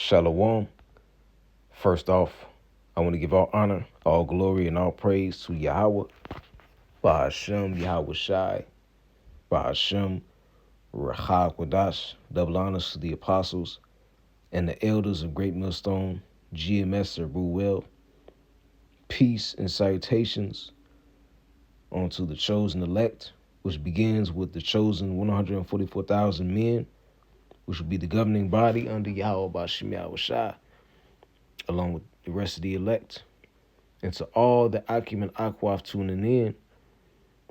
Shalom. First off, I want to give all honor, all glory, and all praise to Yahweh, Bahashem, Yahweh Shai, Bahashem, Rahak Wadash. Double honors to the apostles and the elders of Great Millstone, GMS or Ruel. Peace and salutations unto the chosen elect, which begins with the chosen 144,000 men, which will be the governing body under Yahweh Bahashem Yahweh Shai, along with the rest of the elect. And to all the Akim and Akwaf tuning in,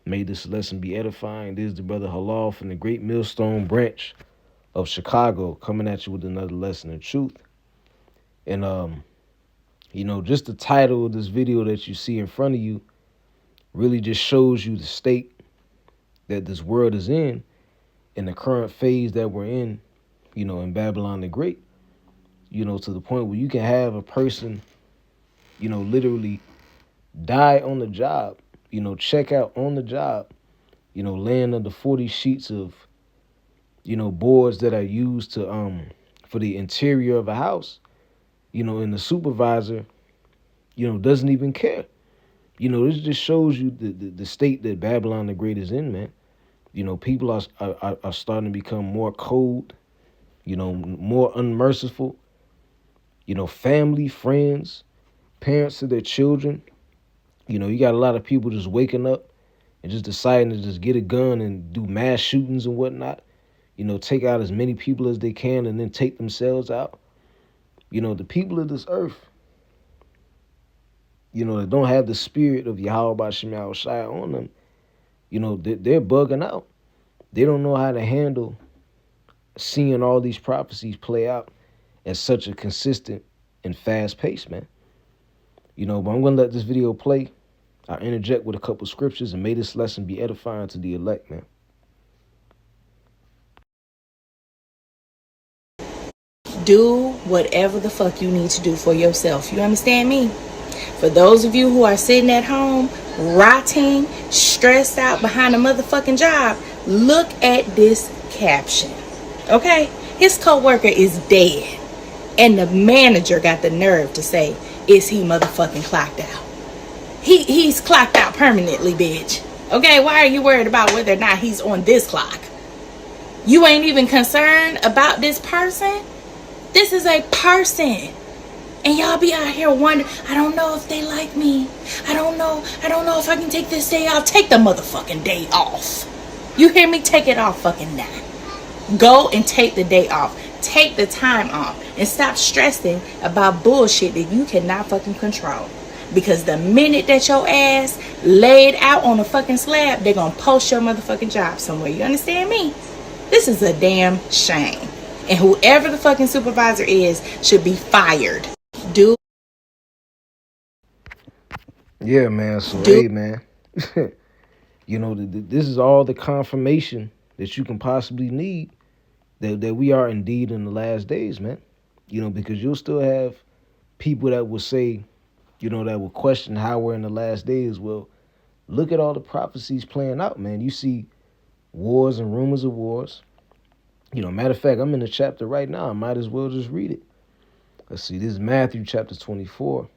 may this lesson be edifying. This is the brother Halal from the Great Millstone branch of Chicago coming at you with another lesson of truth. And, just the title of this video that you see in front of you really just shows you the state that this world is in and the current phase that we're in Babylon the Great, to the point where you can have a person, literally die on the job, check out on the job, laying under 40 sheets of, boards that are used to, for the interior of a house, and the supervisor, doesn't even care. This just shows you the state that Babylon the Great is in, man. People are starting to become more cold, more unmerciful, family, friends, parents to their children. You got a lot of people just waking up and just deciding to just get a gun and do mass shootings and whatnot. Take out as many people as they can and then take themselves out. The people of this earth, that don't have the spirit of Yahweh Ba'Shem Yahweh Shai on them, they're bugging out. They don't know how to handle seeing all these prophecies play out at such a consistent and fast pace, man. But I'm going to let this video play. I'll interject with a couple scriptures and may this lesson be edifying to the elect, man. Do whatever the fuck you need to do for yourself. You understand me? For those of you who are sitting at home, rotting, stressed out behind a motherfucking job, look at this caption. Okay? His co-worker is dead. And the manager got the nerve to say, is he motherfucking clocked out? He's clocked out permanently, bitch. Okay? Why are you worried about whether or not he's on this clock? You ain't even concerned about this person? This is a person. And y'all be out here wondering, I don't know if they like me. I don't know if I can take this day off. Take the motherfucking day off. You hear me? Take it off fucking now. Go and take the day off. Take the time off. And stop stressing about bullshit that you cannot fucking control. Because the minute that your ass laid out on a fucking slab, they're gonna post your motherfucking job somewhere. You understand me? This is a damn shame. And whoever the fucking supervisor is should be fired. Yeah, man. So, hey, man. This is all the confirmation that you can possibly need that we are indeed in the last days, man. Because you'll still have people that will say, that will question how we're in the last days. Well, look at all the prophecies playing out, man. You see wars and rumors of wars. Matter of fact, I'm in the chapter right now. I might as well just read it. Let's see. This is Matthew chapter 24.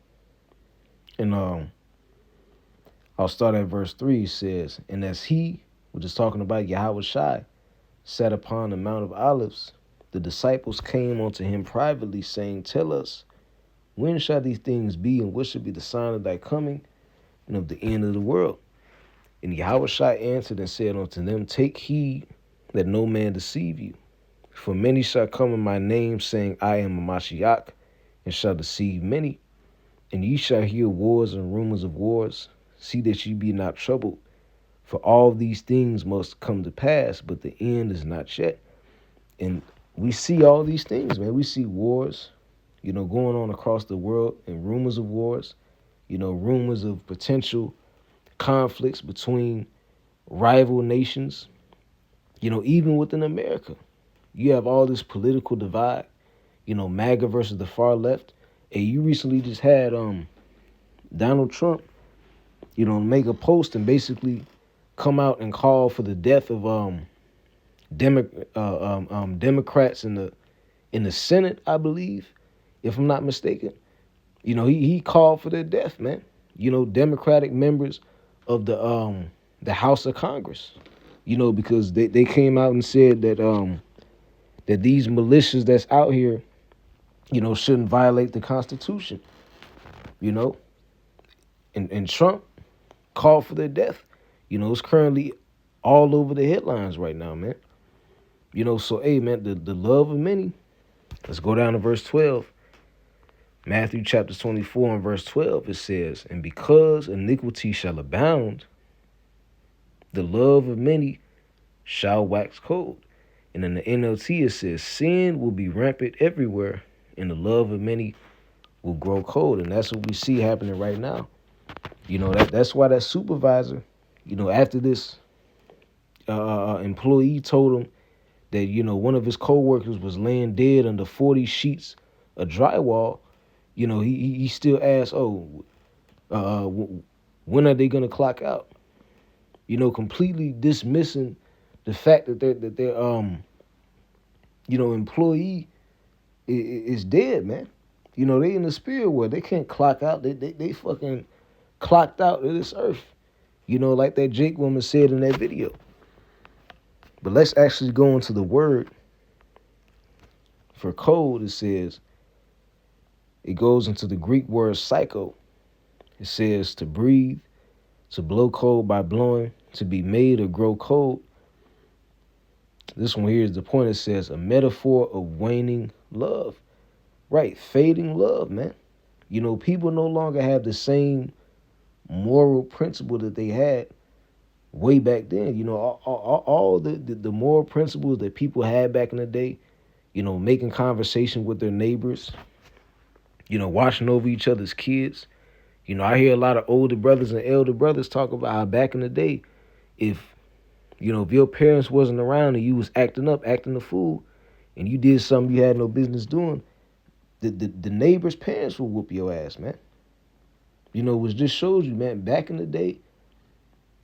And I'll start at verse 3. It says, and as he, which is talking about Yahweh Shai, sat upon the Mount of Olives, the disciples came unto him privately, saying, tell us, when shall these things be, and what shall be the sign of thy coming, and of the end of the world? And Yahweh Shai answered and said unto them, take heed that no man deceive you. For many shall come in my name, saying, I am a Mashiach, and shall deceive many. And ye shall hear wars and rumors of wars. See that ye be not troubled. For all these things must come to pass, but the end is not yet. And we see all these things, man. We see wars, going on across the world, and rumors of wars, rumors of potential conflicts between rival nations, even within America. You have all this political divide, MAGA versus the far left. And you recently just had Donald Trump, make a post and basically come out and call for the death of Democrats in the Senate, I believe, if I'm not mistaken. He called for their death, man. Democratic members of the House of Congress. Because they came out and said that these militias that's out here, shouldn't violate the Constitution. You know, and Trump called for their death. It's currently all over the headlines right now, man. So hey, man, the love of many. Let's go down to verse 12. Matthew chapter 24 and verse 12, it says, and because iniquity shall abound, the love of many shall wax cold. And in the NLT, it says, sin will be rampant everywhere, and the love of many will grow cold. And that's what we see happening right now. That's why that supervisor, after this employee told him that, one of his coworkers was laying dead under 40 sheets of drywall, he still asked, when are they going to clock out? Completely dismissing the fact that their employee is dead, man. They in the spirit world. They can't clock out. They fucking clocked out of this earth. Like that Jake woman said in that video. But let's actually go into the word for cold. It says, it goes into the Greek word psycho. It says to breathe, to blow cold by blowing, to be made or grow cold. This one here is the point. It says a metaphor of waning love. Right, fading love, man. People no longer have the same moral principle that they had way back then. All the moral principles that people had back in the day, making conversation with their neighbors, watching over each other's kids. I hear a lot of older brothers and elder brothers talk about how back in the day, if your parents wasn't around and you was acting up, acting a fool, and you did something you had no business doing, the neighbor's parents will whoop your ass, man. Which just shows you, man, back in the day,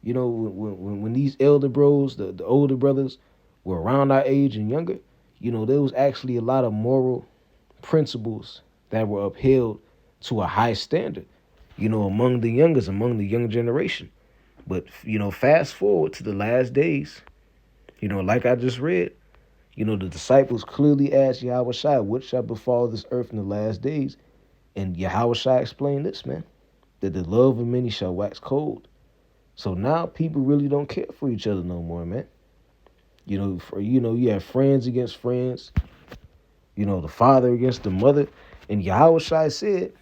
when these elder bros, the older brothers were around our age and younger, there was actually a lot of moral principles that were upheld to a high standard, among the youngest, among the young generation. But, fast forward to the last days, like I just read, the disciples clearly asked Yahweh Shai, what shall befall this earth in the last days? And Yahweh Shai explained this, man, that the love of many shall wax cold. So now people really don't care for each other no more, man. You have friends against friends, the father against the mother. And Yahweh Shai said,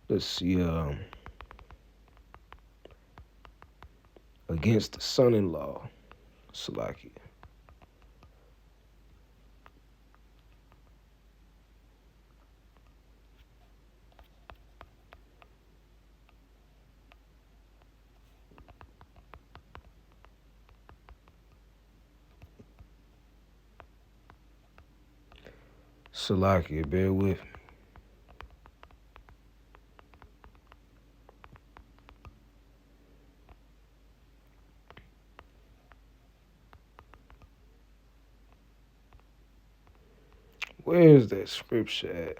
let's see, against the son-in-law, Salakia. Salakia, bear with me. Where is that scripture at?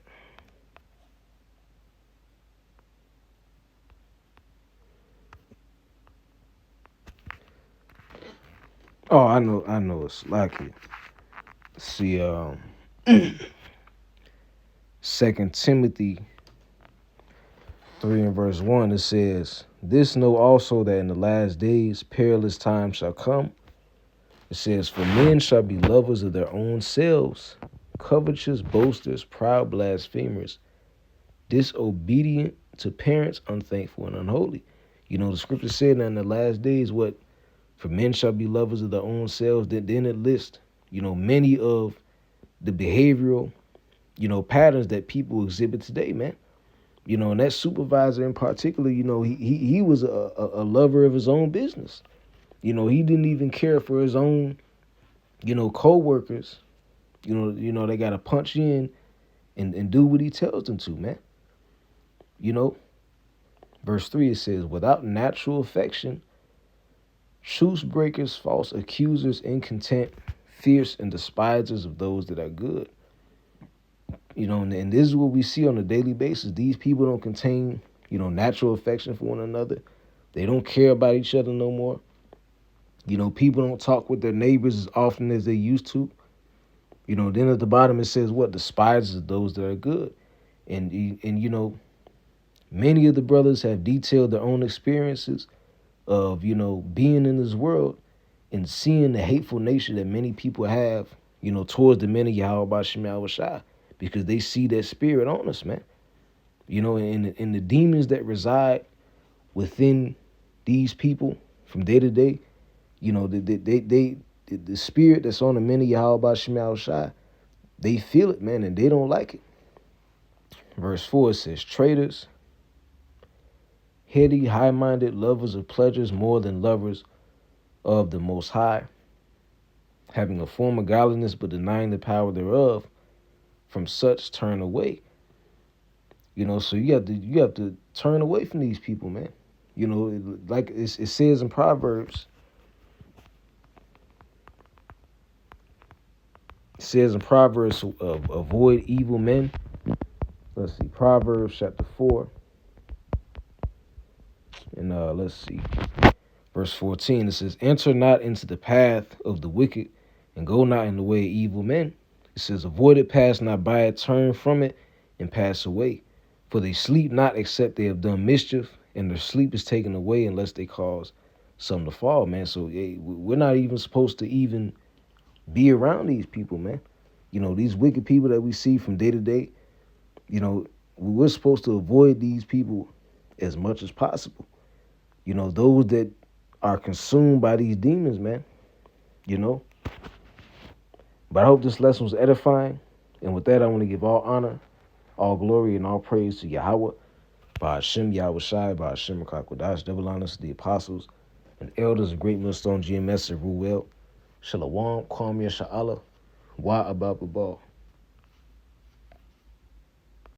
Oh, I know it's Salakia. See, 2 Timothy 3 and verse 1, it says, this know also that in the last days perilous times shall come. It says, for men shall be lovers of their own selves, covetous, boasters, proud, blasphemers, disobedient to parents, unthankful, and unholy. The scripture said that in the last days, what? For men shall be lovers of their own selves. Then it lists, many of the behavioral, patterns that people exhibit today, man. And that supervisor in particular, he was a lover of his own business. He didn't even care for his own, co-workers. They got to punch in and do what he tells them to, man. Verse 3, it says, without natural affection, truce breakers, false accusers, incontent, fierce and despisers of those that are good. And this is what we see on a daily basis. These people don't contain, natural affection for one another. They don't care about each other no more. People don't talk with their neighbors as often as they used to. Then at the bottom it says what? Despisers of those that are good. And many of the brothers have detailed their own experiences of, being in this world and seeing the hateful nature that many people have, towards the men of Yahweh Bashim Yahushua, because they see that spirit on us, man. And the demons that reside within these people from day to day, the spirit that's on the men of Yahweh Bashim Yahushua, they feel it, man, and they don't like it. Verse 4 says, traitors, heady, high-minded, lovers of pleasures more than lovers of the Most High, having a form of godliness but denying the power thereof, from such turn away. So you have to turn away from these people, man. Like it says in Proverbs. It says in Proverbs, avoid evil men. Let's see, Proverbs chapter 4. And let's see, verse 14. It says, enter not into the path of the wicked, and go not in the way of evil men. It says, avoid it, pass not by it, turn from it, and pass away. For they sleep not except they have done mischief, and their sleep is taken away unless they cause some to fall, man. So we're not even supposed to even be around these people, man. These wicked people that we see from day to day, we're supposed to avoid these people as much as possible. Those that are consumed by these demons, man. But I hope this lesson was edifying. And with that, I want to give all honor, all glory, and all praise to Yahweh, by Hashem Yahushai, by Hashem Kakodash, double honors to the apostles and elders of Great Millstone GMS and Ruel. Shalom, Kwam Yasha'Allah, Wa Abababal.